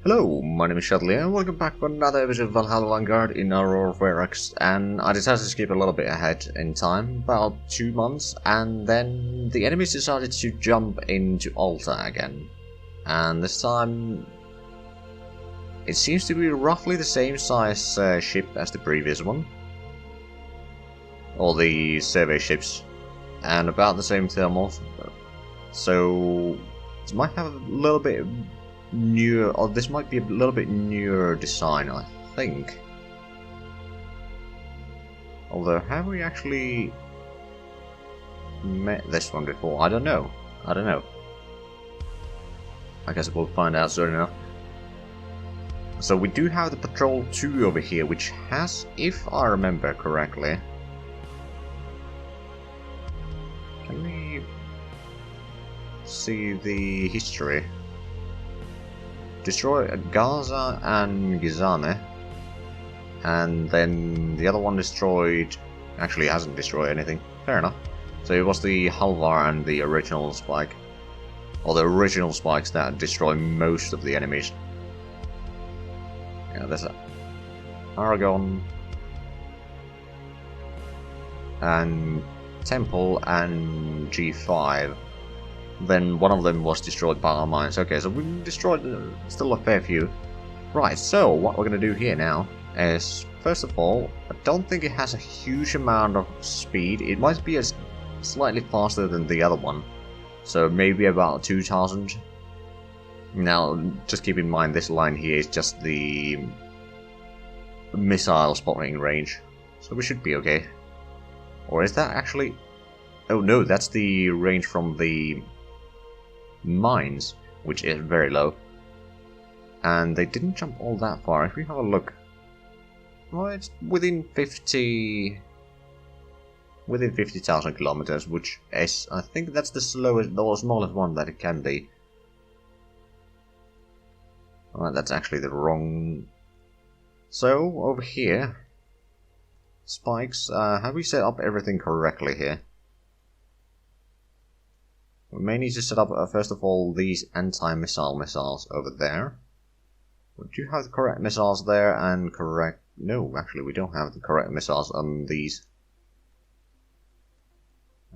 Hello, my name is Zhatelier, and welcome back for another episode of Valhalla Vanguard in Aurora, and I decided to skip a little bit ahead in time, about 2 months, and then the enemies decided to jump into Alta again. And this time, it seems to be roughly the same size ship as the previous one. All the survey ships, and about the same thermals. So, it might have a little bit newer, or this might be a little bit newer design, I think. Although, have we actually met this one before? I don't know. I guess we'll find out soon enough. So we do have the Patrol 2 over here, which has, if I remember correctly... Can we see the history? Destroy Gaza and Gizane, and then the other one destroyed... Actually, hasn't destroyed anything. Fair enough. So it was the Halvar and the original Spike. Or the original Spikes that destroy most of the enemies. Yeah, there's Aragon and Temple and G5. Then one of them was destroyed by our mines. Okay, so we destroyed still a fair few. Right, so what we're going to do here now is, first of all, I don't think it has a huge amount of speed. It might be slightly faster than the other one. So maybe about 2000. Now, just keep in mind this line here is just the missile spotting range. So we should be okay. Or is that actually... Oh no, that's the range from the mines, which is very low. And they didn't jump all that far. If we have a look, well, it's within 50,000 kilometers, which is, I think that's the slowest, or smallest one that it can be. Alright, that's actually the wrong... So, over here, Spikes, have we set up everything correctly here? We may need to set up, first of all, these anti-missile missiles over there. We do have the correct missiles there, and correct... No, actually we don't have the correct missiles on these.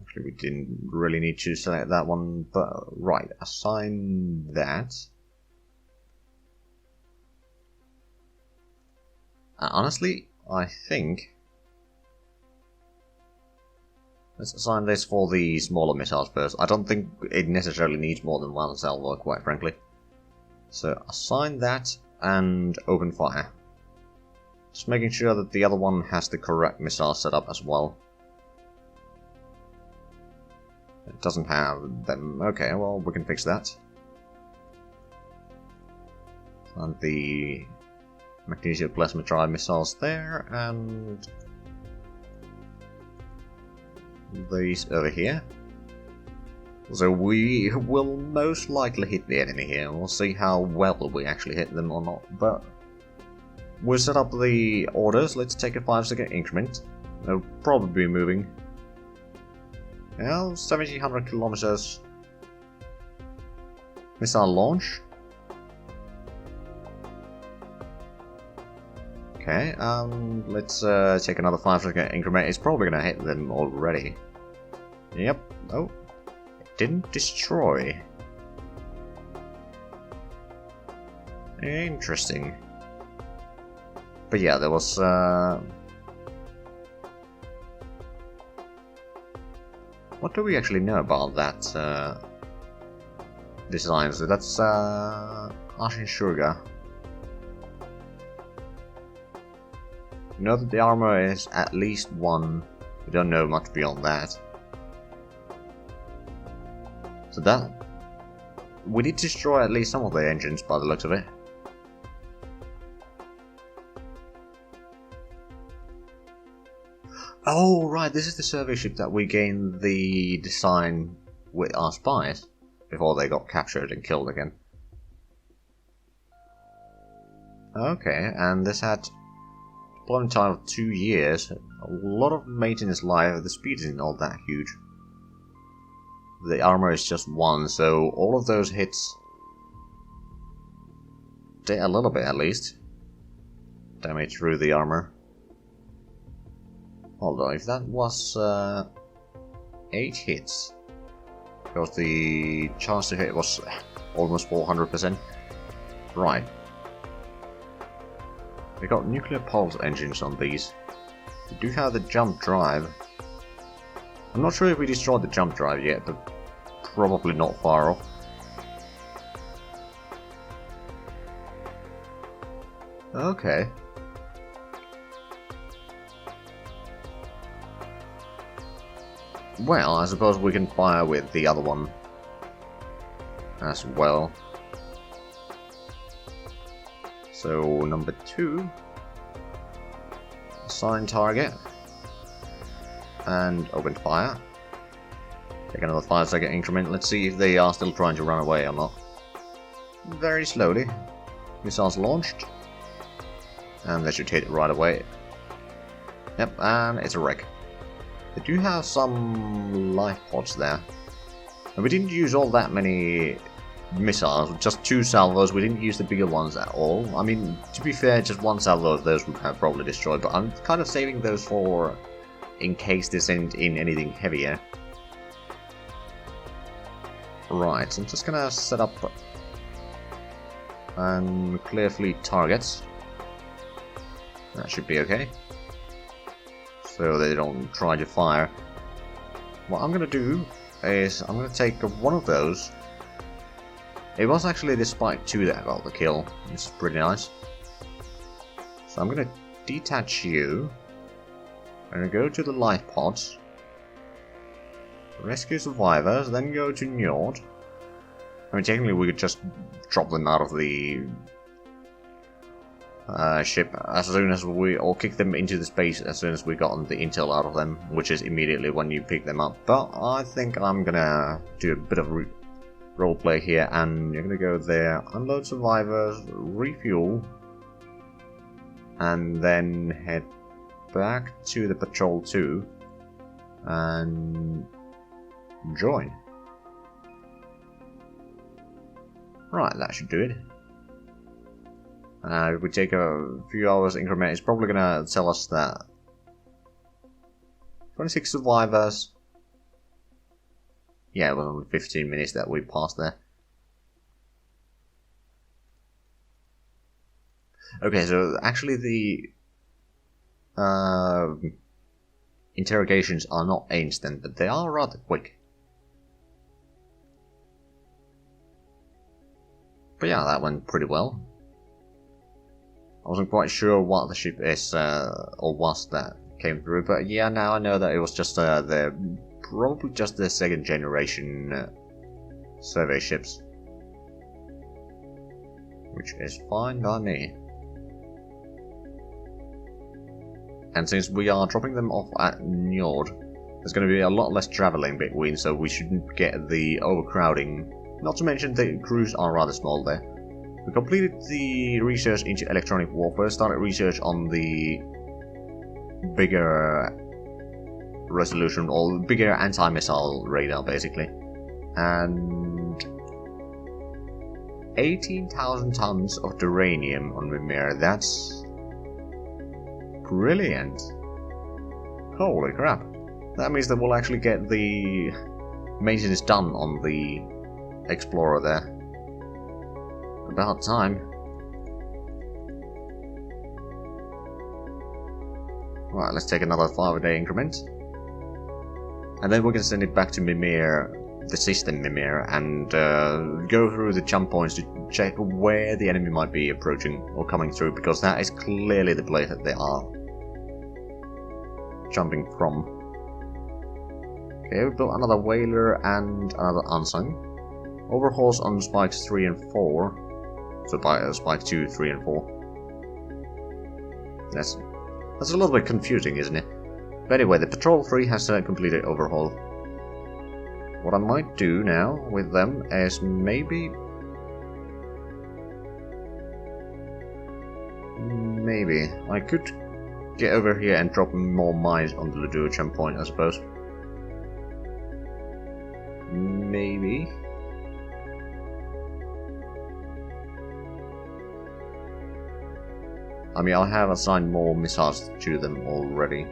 Actually, we didn't really need to select that one, but... Right, assign that. Honestly, I think... Let's assign this for the smaller missiles first. I don't think it necessarily needs more than one salvo, quite frankly. So assign that and open fire. Just making sure that the other one has the correct missile setup as well. It doesn't have them. Okay, well, we can fix that. And the Magnesium Plasma Tri missiles there, and these over here. So we will most likely hit the enemy here. We'll see how well we actually hit them or not. But we'll set up the orders. Let's take a 5-second increment. They'll probably be moving. Well, 1700 kilometers. Missile launch. Okay, let's take another 5-second increment. It's probably gonna hit them already. Yep. Oh, it didn't destroy. Interesting. But yeah, there was what do we actually know about that design? So that's Ashen Sugar. We know that the armor is at least 1. We don't know much beyond that. So that... We did destroy at least some of the engines by the looks of it. Oh, right, this is the survey ship that we gained the design with our spies before they got captured and killed again. Okay, and this had deployment time of 2 years, a lot of maintenance life, the speed isn't all that huge. The armor is just 1, so all of those hits it a little bit at least. Damage through the armor. Although, if that was 8 hits, because the chance to hit was almost 400%. Right. We got nuclear pulse engines on these. We do have the jump drive. I'm not sure if we destroyed the jump drive yet, but probably not far off. Okay. Well, I suppose we can fire with the other one as well. So, number 2. Assign target. And open fire. Take another 5-second increment. Let's see if they are still trying to run away or not. Very slowly. Missiles launched. And they should hit it right away. Yep, and it's a wreck. They do have some life pods there. And we didn't use all that many missiles, just 2 salvos. We didn't use the bigger ones at all. I mean, to be fair, just 1 salvo of those would have probably destroyed, but I'm kind of saving those for in case they send in anything heavier. Right, so I'm just gonna set up and clear fleet targets. That should be okay. So they don't try to fire. What I'm gonna do is I'm gonna take one of those. It was actually the Spike 2 that got the kill, which is pretty nice. So I'm gonna detach you. I'm gonna go to the life pods. Rescue survivors, then go to Njord. I mean, technically we could just drop them out of the ship as soon as we, or kick them into the space as soon as we got the intel out of them, which is immediately when you pick them up. But I think I'm gonna do a bit of roleplay here, and you're gonna go there, unload survivors, refuel, and then head back to the patrol 2 and join. Right, that should do it. If we take a few hours increment, it's probably gonna tell us that 26 survivors. Yeah, it was only 15 minutes that we passed there. Okay, so actually the interrogations are not instant, but they are rather quick. But yeah, that went pretty well. I wasn't quite sure what the ship is, or was that came through, but yeah, now I know that it was just probably just the 2nd generation survey ships. Which is fine by me. And since we are dropping them off at Njord, there's going to be a lot less traveling between, so we shouldn't get the overcrowding. Not to mention the crews are rather small there. We completed the research into electronic warfare, started research on the bigger resolution, or bigger anti-missile radar basically. And 18,000 tons of uranium on Mimir, that's brilliant. Holy crap. That means that we'll actually get the maintenance done on the Explorer there. About time. Right, let's take another 5-a-day increment. And then we can send it back to Mimir, the system Mimir, and go through the jump points to check where the enemy might be approaching or coming through, because that is clearly the place that they are jumping from. Okay, we built another whaler and another unsung. Overhauls on spikes 3 and 4. So by spike 2, 3 and 4. That's a little bit confusing, isn't it? But anyway, the patrol 3 has a completed overhaul. What I might do now with them is maybe I could get over here and drop more mines on the Ladua jump point, I suppose. Maybe. I mean, I have assigned more missiles to them already.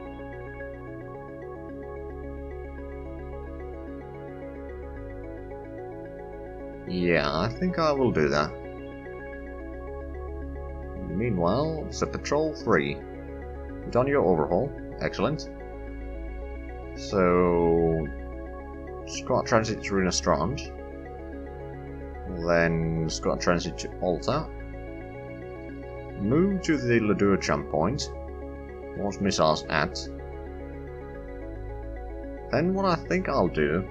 Yeah, I think I will do that. Meanwhile, it's a patrol 3. You've done your overhaul. Excellent. So, Scott transit through Nastrand. Then Scott transit to Alta. Move to the Ladur jump point. Launch missiles at. Then what I think I'll do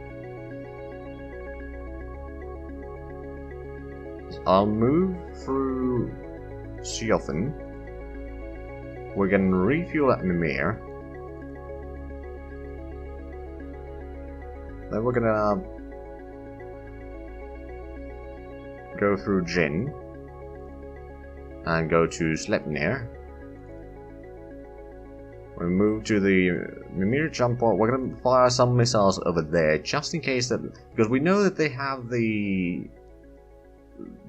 is I'll move through Siothin. We're gonna refuel at Mimir. Then we're gonna go through Jin and go to Zhatelier. We move to the Mimir jump point. We're gonna fire some missiles over there just in case that, because we know that they have the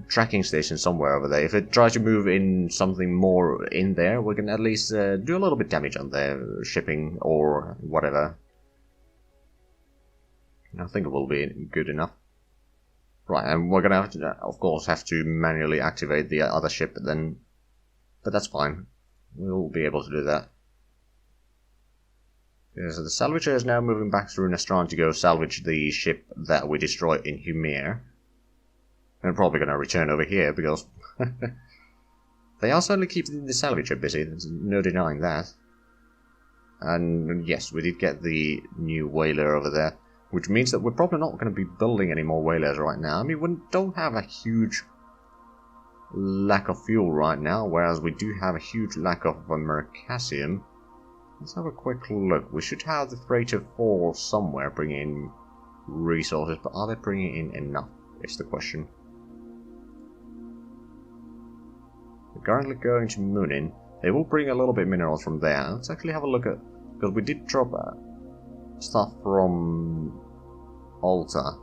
tracking station somewhere over there. If it tries to move in something more in there, we can at least do a little bit damage on their shipping or whatever. I think it will be good enough. Right, and we're gonna have to, of course, have to manually activate the other ship then, but that's fine. We'll be able to do that. Yeah, so the salvager is now moving back through Nastrand to go salvage the ship that we destroyed in Humir. They're probably going to return over here because they are certainly keeping the salvager busy, there's no denying that. And yes, we did get the new whaler over there, which means that we're probably not going to be building any more whalers right now. I mean, we don't have a huge lack of fuel right now, whereas we do have a huge lack of Mercassium. Let's have a quick look. We should have the freighter 4 somewhere bringing in resources, but are they bringing in enough, is the question. We're currently going to Munin. They will bring a little bit of minerals from there. Let's actually have a look at, because we did drop stuff from Alta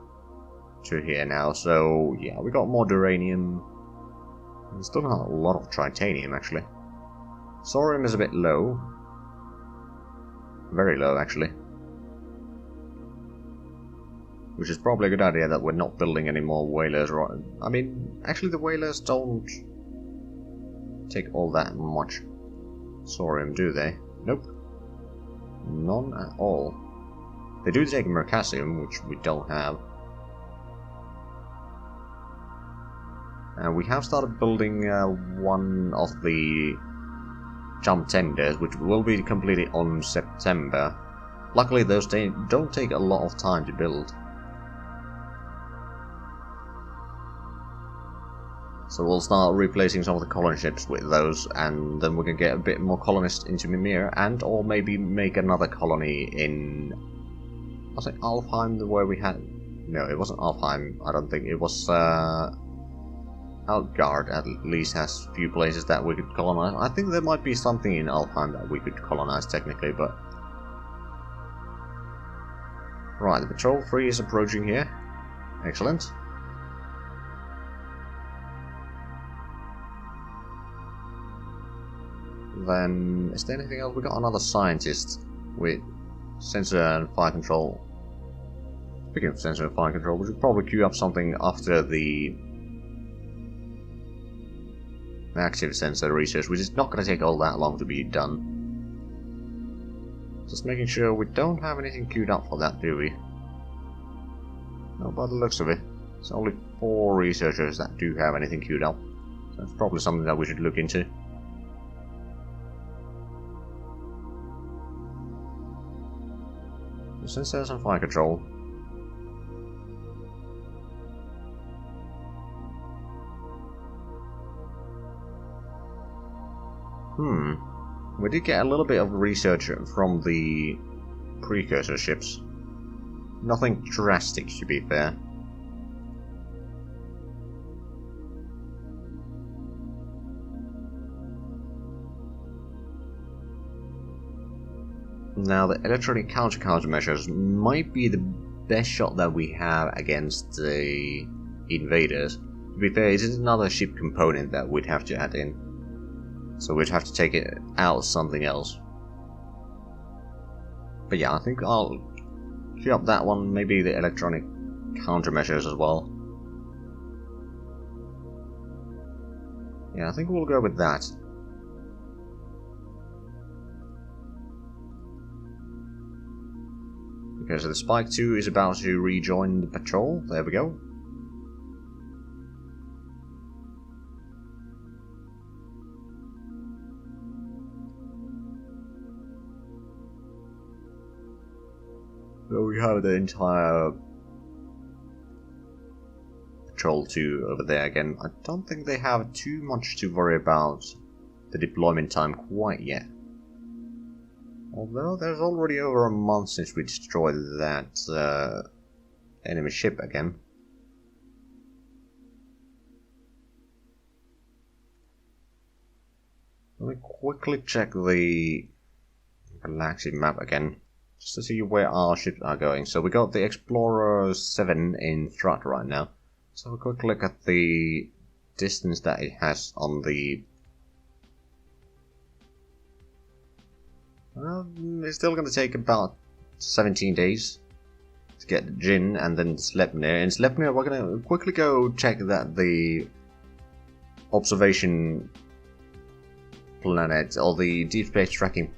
to here now, so yeah, we got more duranium. We still got a lot of tritanium actually. Thorium is a bit low. Very low actually. Which is probably a good idea that we're not building any more whalers. I mean, actually the whalers don't take all that much thorium, do they? Nope. None at all. They do take Mercassium, which we don't have. And we have started building one of the jump tenders, which will be completed on September. Luckily those don't take a lot of time to build. So we'll start replacing some of the colony ships with those, and then we can get a bit more colonists into Mimir, and or maybe make another colony in, was it Alfheim where we had, no it wasn't Alfheim, I don't think, it was Outguard at least has a few places that we could colonize. I think there might be something in Alfheim that we could colonize technically, but... Right, the Patrol 3 is approaching here. Excellent. Then, is there anything else? We got another scientist with sensor and fire control. Speaking of sensor and fire control, we should probably queue up something after the active sensor research, which is not going to take all that long to be done. Just making sure we don't have anything queued up for that, do we? No, by the looks of it, it's only 4 researchers that do have anything queued up. So it's probably something that we should look into. Sensors and fire control. We did get a little bit of research from the precursor ships. Nothing drastic, to be fair. Now, the electronic countermeasures might be the best shot that we have against the invaders. To be fair, it is another ship component that we'd have to add in. So we'd have to take it out something else. But yeah, I think I'll cue up that one, maybe the electronic countermeasures as well. Yeah, I think we'll go with that. Okay, so the Spike 2 is about to rejoin the patrol. There we go. So we have the entire patrol 2 over there again. I don't think they have too much to worry about the deployment time quite yet. Although there's already over a month since we destroyed that enemy ship again. Let me quickly check the galaxy map again, just to see where our ships are going. So we got the Explorer 7 in Thrut right now. So a quick look at the distance that it has on the... it's still going to take about 17 days to get Jin and then Zhatelier. In Zhatelier we're going to quickly go check that the observation planet, or the deep space tracking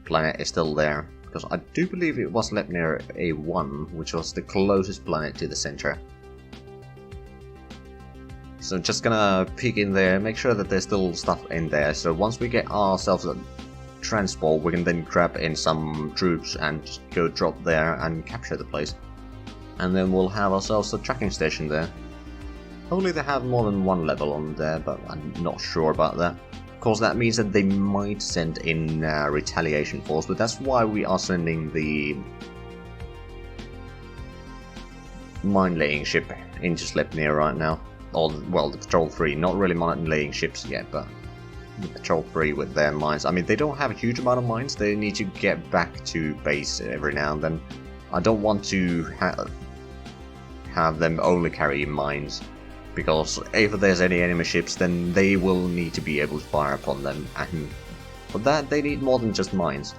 planet, is still there. Because I do believe it was Zhatelier A1, which was the closest planet to the center. So just gonna peek in there, make sure that there's still stuff in there. So once we get ourselves a transport, we can then grab in some troops and just go drop there and capture the place. And then we'll have ourselves a tracking station there. Hopefully they have more than one level on there, but I'm not sure about that. Of course, that means that they might send in retaliation force, but that's why we are sending the mine-laying ship into Zhatelier right now. Or, well, the Patrol 3, not really mine-laying ships yet, but the Patrol 3 with their mines. I mean, they don't have a huge amount of mines, they need to get back to base every now and then. I don't want to have them only carry mines, because if there's any enemy ships, then they will need to be able to fire upon them, and for that they need more than just mines.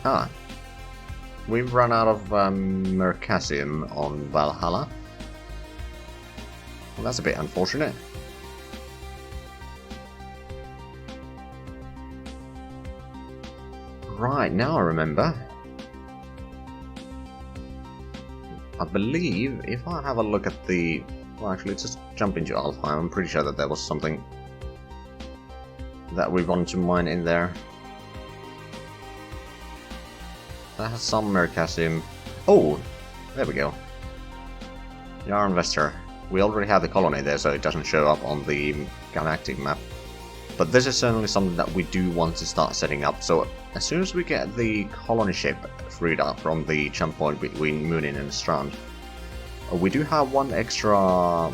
Ah. We've run out of Mercassium on Valhalla. Well, that's a bit unfortunate. Right, now I remember. I believe, if I have a look at the... Well, actually, let's just jump into Alpha. I'm pretty sure that there was something that we wanted to mine in there. That has some Mercassium. Oh, there we go. Yar Investor. We already have the colony there, so it doesn't show up on the galactic map. But this is certainly something that we do want to start setting up. So as soon as we get the colony ship freed up from the jump point between Moonin and Strand, we do have one extra,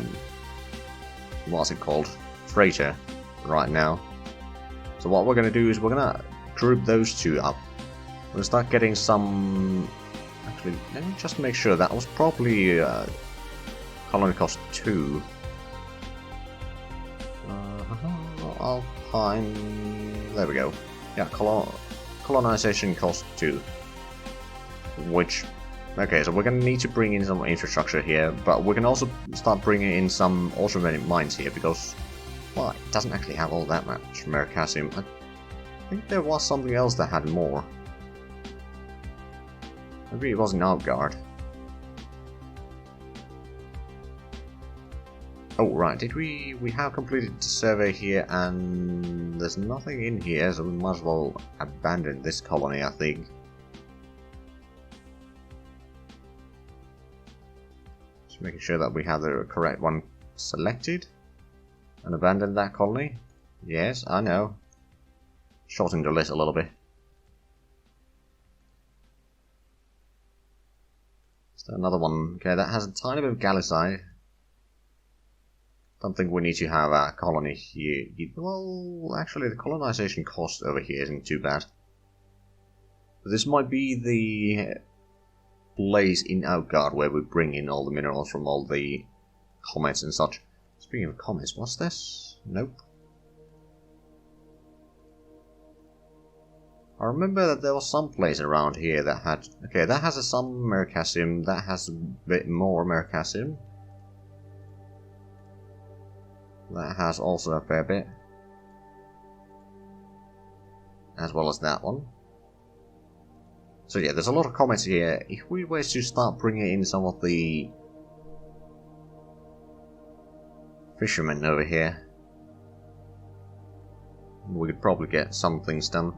what's it called, freighter right now. So what we're going to do is we're going to group those two up. We'll start getting some... Actually, let me just make sure that was probably colony cost 2. Alpine... There we go. Yeah, colonization cost 2. Which... Okay, so we're going to need to bring in some infrastructure here, but we can also start bringing in some automated mines here, because... Well, it doesn't actually have all that much Mercassium. I think there was something else that had more. Maybe it was an Vanguard. Oh, right, did we have completed the survey here, and there's nothing in here, so we might as well abandon this colony, I think. Just making sure that we have the correct one selected. And abandon that colony. Yes, I know. Shortening the list a little bit. Another one. Okay, that has a tiny bit of Galicite. Don't think we need to have a colony here. Well, actually, the colonization cost over here isn't too bad. This might be the place in Outguard where we bring in all the minerals from all the comets and such. Speaking of comets, what's this? Nope. I remember that there was some place around here that had... Okay, that has some Mercassium, that has a bit more Mercassium. That has also a fair bit. As well as that one. So yeah, there's a lot of comets here. If we were to start bringing in some of the fishermen over here, we could probably get some things done.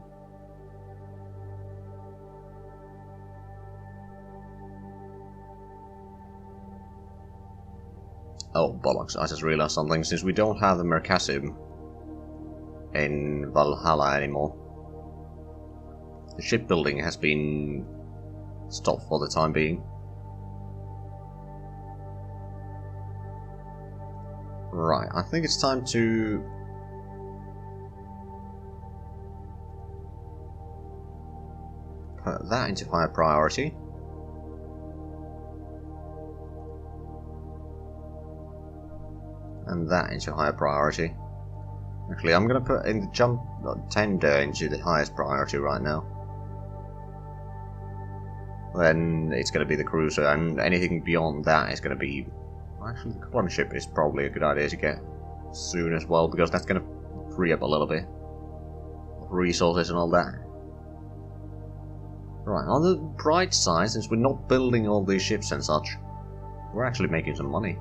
Oh, bollocks, I just realized something. Since we don't have the Mercassium in Valhalla anymore, the shipbuilding has been stopped for the time being. Right, I think it's time to put that into higher priority. And that into higher priority. Actually, I'm going to put in the jump tender into the highest priority right now. Then it's going to be the cruiser, and anything beyond that is going to be... Actually, the colony ship is probably a good idea to get soon as well, because that's going to free up a little bit of resources and all that. Right, on the bright side, since we're not building all these ships and such, we're actually making some money.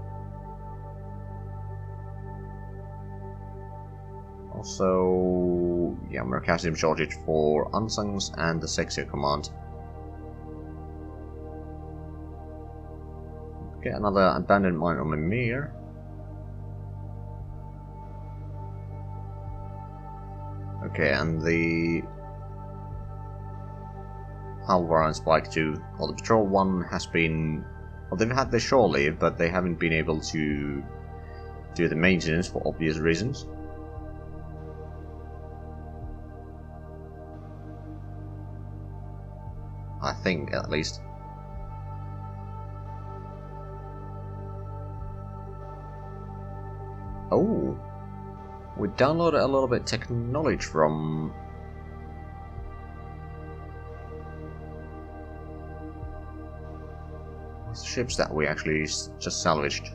Also, yeah, Mercassium shortage for Unsungs and the Sexier command. Get another abandoned mine on Mimir. Okay, and the Alvaro and Spike 2, or the Patrol 1 has been... Well, they've had their shore leave, but they haven't been able to do the maintenance for obvious reasons. I think, at least. Oh, we downloaded a little bit technology from ships that we actually just salvaged.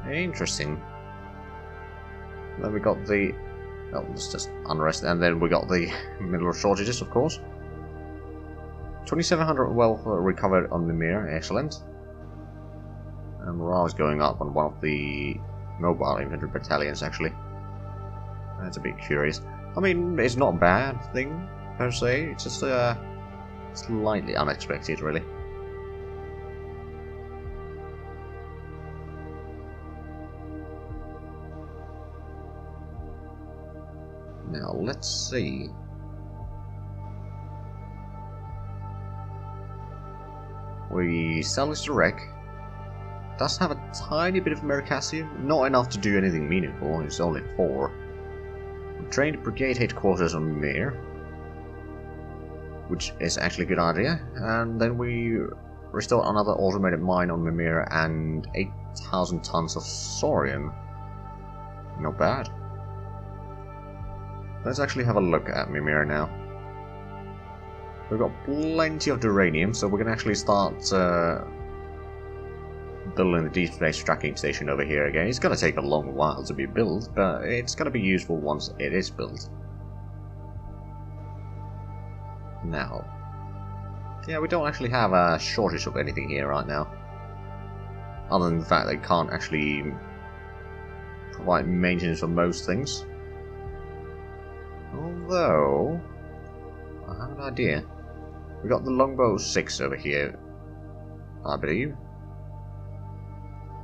Interesting. Then we got the... Oh, it's just unrest, and then we got the mineral shortages, of course. 2,700 wealth recovered on Mimir, excellent. And morale is going up on one of the mobile infantry battalions, actually. That's a bit curious. I mean, it's not a bad thing, per se, it's just slightly unexpected, really. Now, let's see. We salvaged the wreck. Does have a tiny bit of Mercassium, not enough to do anything meaningful, it's only 4. We trained brigade headquarters on Mimir, which is actually a good idea, and then we restored another automated mine on Mimir and 8,000 tons of thorium. Not bad. Let's actually have a look at Mimir now. We've got plenty of uranium, so we can actually start building the deep space tracking station over here again. It's going to take a long while to be built, but it's going to be useful once it is built. Now, yeah, we don't actually have a shortage of anything here right now. Other than the fact they can't actually provide maintenance for most things. Although, I have an idea. We got the Longbow 6 over here, I believe.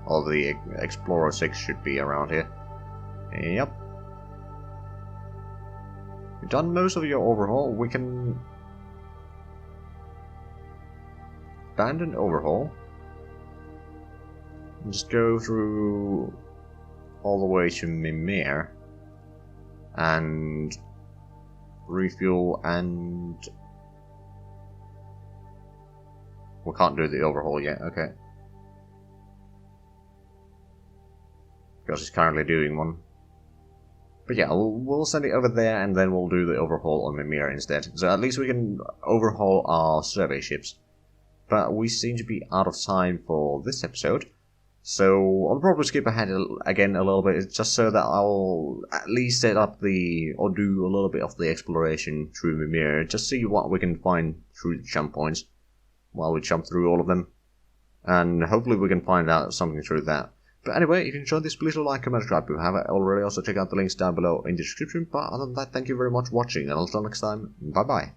Or the Explorer 6 should be around here. Yep. You've done most of your overhaul. We can abandon overhaul. And just go through all the way to Mimir and refuel, and we can't do the overhaul yet, okay. Because he's currently doing one. But yeah, we'll send it over there and then we'll do the overhaul on Mimir instead. So at least we can overhaul our survey ships. But we seem to be out of time for this episode. So I'll probably skip ahead again a little bit, just so that I'll at least set up or do a little bit of the exploration through Mimir, just see what we can find through the jump points while we jump through all of them. And hopefully we can find out something through that. But anyway, if you enjoyed this, please like, comment, subscribe if you haven't already. Also check out the links down below in the description. But other than that, thank you very much for watching, and until next time, bye bye.